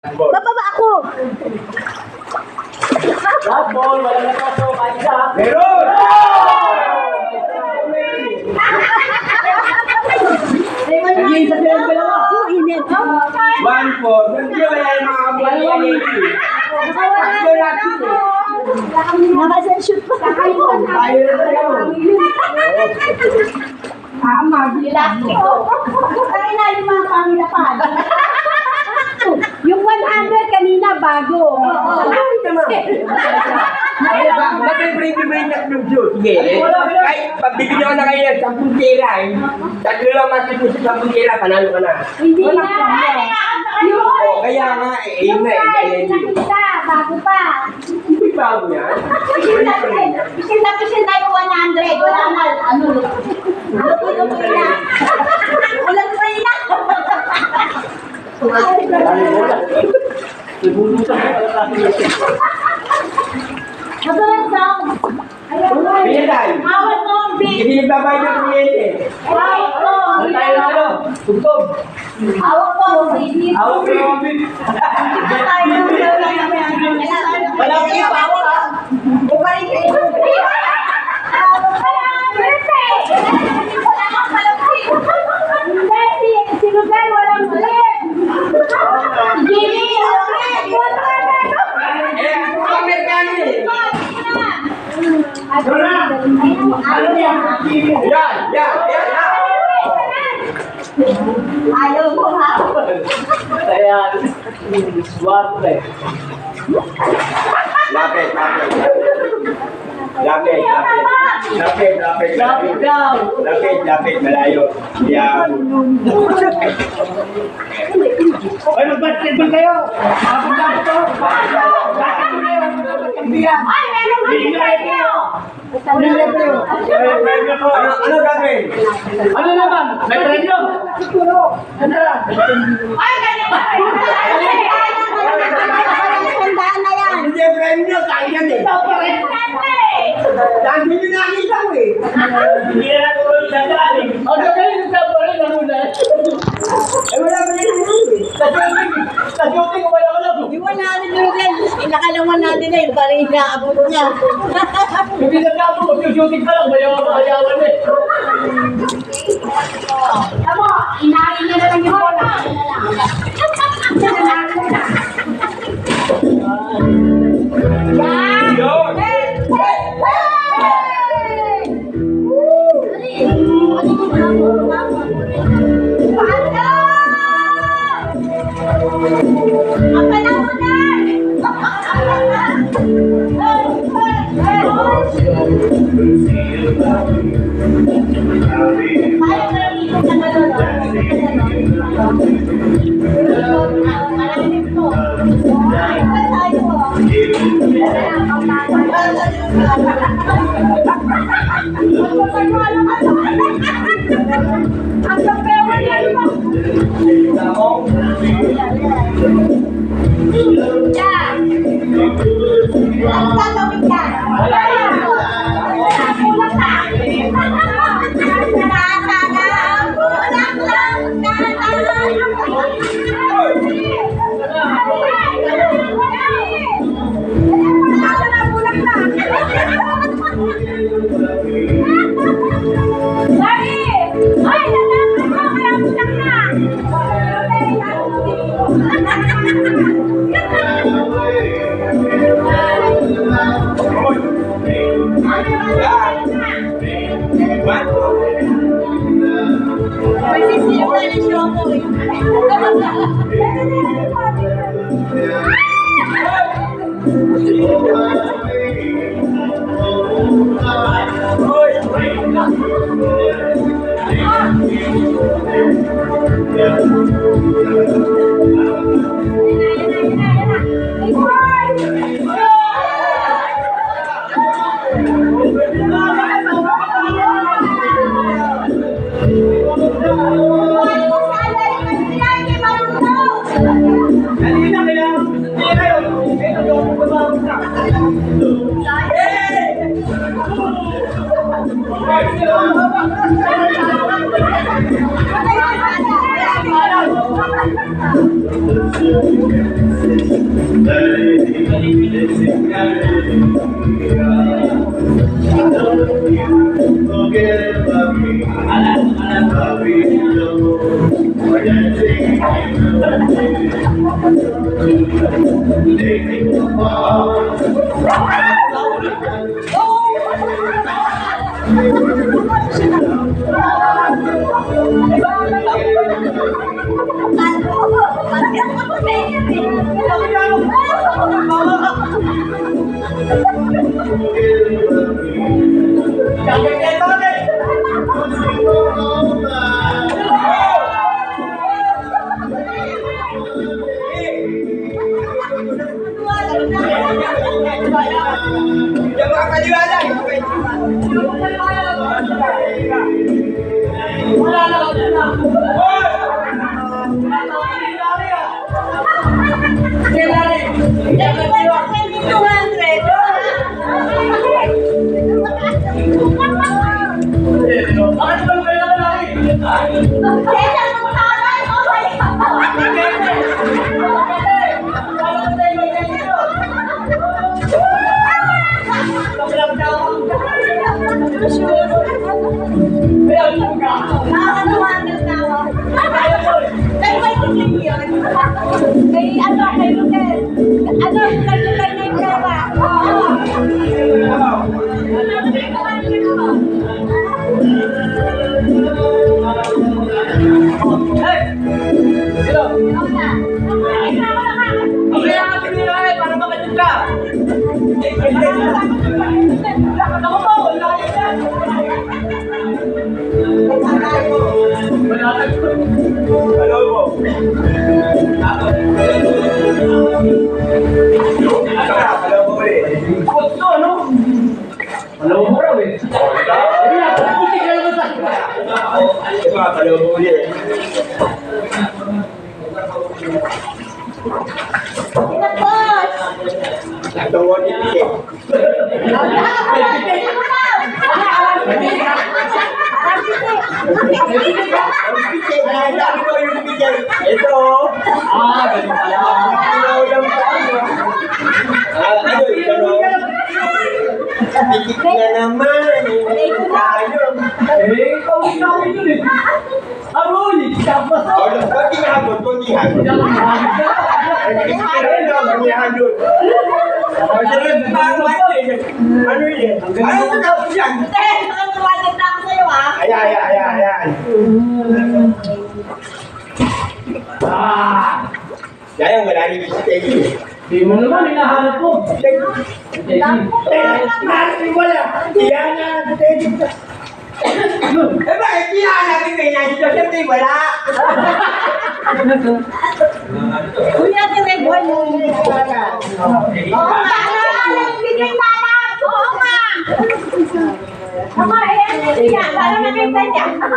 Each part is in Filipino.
Bababa ako! Rapol, wala na kaso, kanisa. Meron! Naging sa silang dalawa. Init. 1-4. Hindi wala yung mga kabuhay. Nakasenshoot pa. Tayo na tayo. Elastic ko. Kaya na yung mga pangilapan. Yung 100 kanina bago. Ba't may break na video? Sige. Kahit pagbibigyan ko na kayo ng 10 tira eh. Tatlo lang matipos sa 10 tira, panalo ka na. Hindi na. Oo, kaya nga eh. Ayun nga eh. Kaya hindi. Bago pa. Hindi bago yan. Pisil na yung 100. Wala na. Ano? Lupi na. Walang lupi na. Masulat sound. Kaya tayo. Awat mo ang beat. Hindi nagbabayad ng kliyente. Awat mo. Ano tayo na ano? Tugtog. Awat mo ang beat. Awag ko yung bit. Wala ko yung bawal ha. Bumalik kayo. Si Lugar, walang ulit. Jimmy, ulit. Eh, ako ang Amerikano eh. Yan, yan, yan, yan. Ayaw mo ha. Kaya, swerte. Lapit, lapit. Lapit, lapit. Lapit, lapit, Lapit lapit. daw. Lapit, lapit, malayo. Yan. Ay, mag-basketball kayo. Kapag-kapag to. Bakit mo kayo? Ay, meron ka Ano gagawin? Ano naman? May premyo? Ano na? Ay, ganyan ka. Tandaan na yan. Hindi ang premyo nyo, kaya yan eh. Dahil hindi nyo nakita ko eh. Hindi na natin ulit sa dali. Ang gagawin ng sapo rin, ano na? Eh wala pa rin yung eh. Sa joking, wala ko lang. Iwan natin yung rin. Inakalaman natin na yung parang inaabot niya. Hindi na sapo, mag-shooting ka lang, mayawan eh. Amo, inarin niya na lang yung bola. Yan! Yun. Ang panahon na! Ayaw na lang dito sa ang kapewa niya ba? Yan! Ano gagawin yan? Kulang na! Kulang lang! Yung mga kaliwala. Kaya wala rin yung stage. Di mo naman hinahanap mo. Wala. Iyan na. Eh bakit hinahanapin kayo na dito? Siyempre wala. Kuya, tinagwan mo yung wala. Oo nga, bigay tanak. Oo nga. Ako, ayan, yan. Para makita niya. Ano,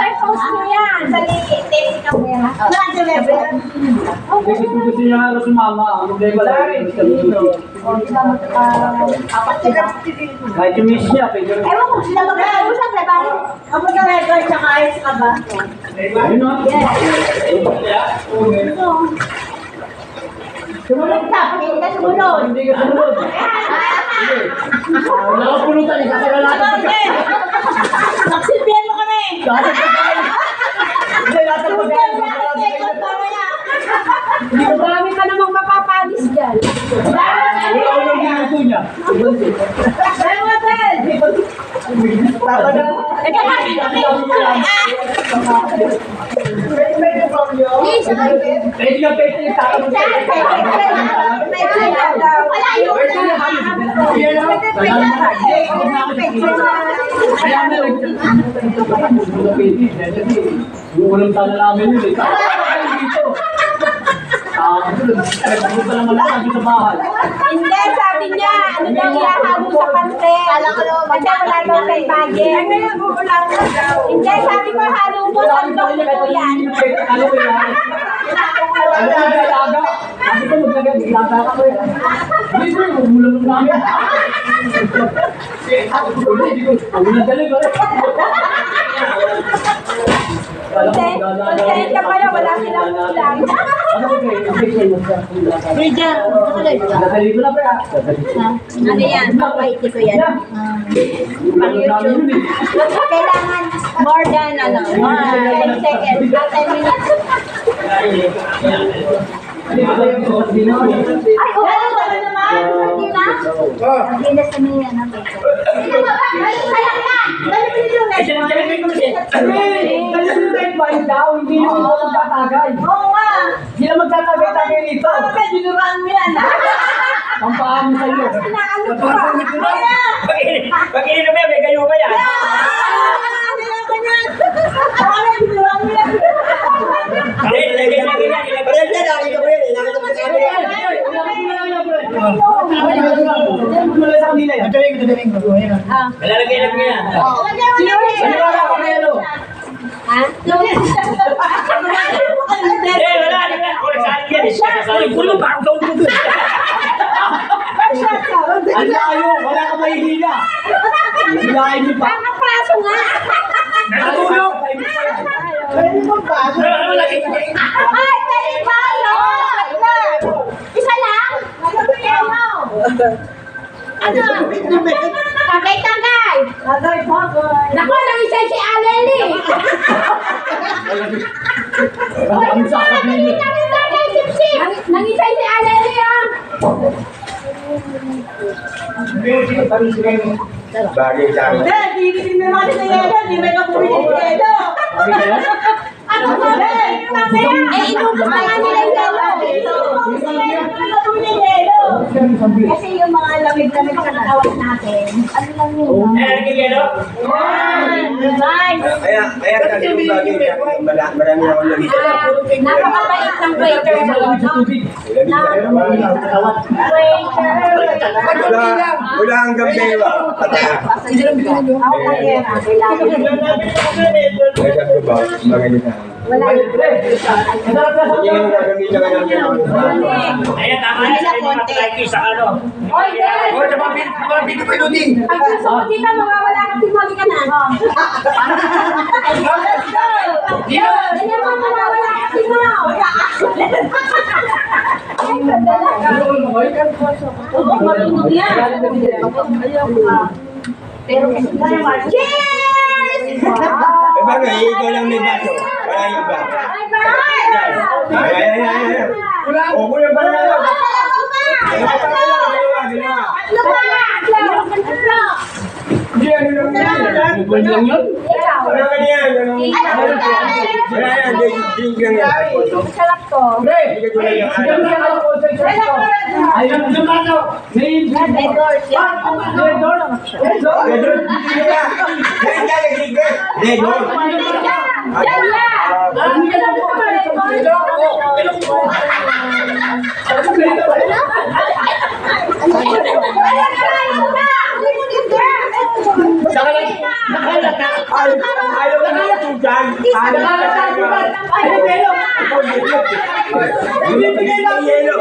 i-post mo yan. Sa LinkedIn, camera. Nandun level. Gusto niya nga si mama. Wala rin. Kahit yung miss niya, pwede rin. Ewan ko sila mag-usap, diba? Ang mag-record, tsaka ayos ka ba? Ayun o. Sumunod ka, hindi ka sumunod. Hindi ka sumunod. Wala ka pulutan, isa sila lahat. Magsilbihan mo kami. Lahat ang pagkain. Hindi, lahat ang pagkain. Marami ka namang mapapalis dyan. Wala ko lang ginuto niya. Ay, Matel! Eka na! Pwede nga pwede yung tao. Wala yung ulang tala namin yun eh. Dito. Nagpunta naman ako sa bahay. Hindi, sabi niya, ano daw ihahalo sa pantel. Kasi wala daw kay Bagay. Hindi, sabi ko, halo mo, sandok mo po yan. Ano ba yan? Ano ba nag-alaga? Sabi ko, mag-alaga ko eh. Hindi ko, magmulang mo namin. Hindi ko, magmulang dalig. Content ka pala, wala silang ulam. Ano yan? Papaiti ko yan. Pang YouTube. Kailangan more than 10 seconds. 10 minutes. Ay, oo, naman. Hindi na. Hindi sa mga ano. Sayang na. Hindi naman ako magtatagay. Oo nga. Sila magtatagay-tagay rito. Parang pwede duraan mo yan. Ang paa mo sa'yo. Inaano ko pa. Pag ininom yan, may gayo pa yan. Malalagay lang yan. Wala. Kulong pa ako sa ulo. Ang layo, wala ka mahihila. Hilahin mo pa. Ang praso nga. Natulog. Ay, pwede pa. Isa lang. Ano? Tagay-tagay. Naku, nangisay si Aleli. Ang sakit ninyo. Tagay-tagay, sip-sip. Nangisay si Aleli, ah. Bagay sa akin. Ano ba? Eh, inubos na nga nila yung Kasi yung mga lamig-lamig sa katawan natin, ano lang yun? Nagigelo? Nice! Kaya kasi yung bagay niya, marami akong lamig. Napakabait ng waiter. Wala ang gambewa. Ako kaya Kaya sabi ko ba, magaling na. wala yun. Yung gagamitan ka ng Ayan, tama na sa mga trikey sa ano. Oy, Del! sa mga video pa yun din. Pag gusto mo dito, mawawala ka tingoli ka na. Yun! Hindi mo mawawala ka tingoli. Ay, oo, marunong yan. Pero kasi cheers! Eh bagay, ikaw lang may baso. Wala yung iba. Ay, bye! Ay. O, kuya pa na lang. Hindi, ano lang yan. Bubol lang yun. Wala ka niyan. Wala yan, drink lang yan. Sarap to. Pre! Hindi ka tulad yung Ayun ano. na ako sa exercise ko. Ayun, yung ano, may Endorse yan. endorse. Redor, hindi ka. Drink ka, drink ka. Redor. Ayaw ka na tugan. Bibigay ng yelo.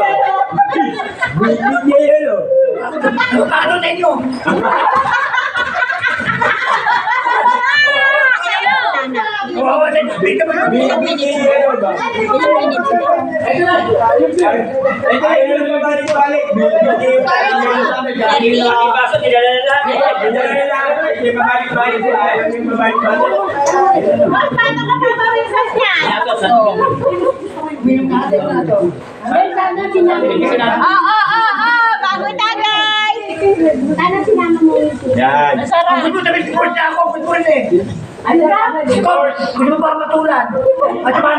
Bibigay yelo. Ano na inyo? Oo, bigyan mo yun. Bibigay yelo ba? Ayaw na balik-balik. Bibigay yelo. Yung baso, nilala na lang. Hindi mabalik-balik sila. Ayaw na mabalik-balik. Paano ka papawisas niya? Bago tagay! Sana sinama mo yung Yan. Ang gusto sabihin, support niya ako, support eh. Ano ba? Support, gusto mo ba matulan? At saka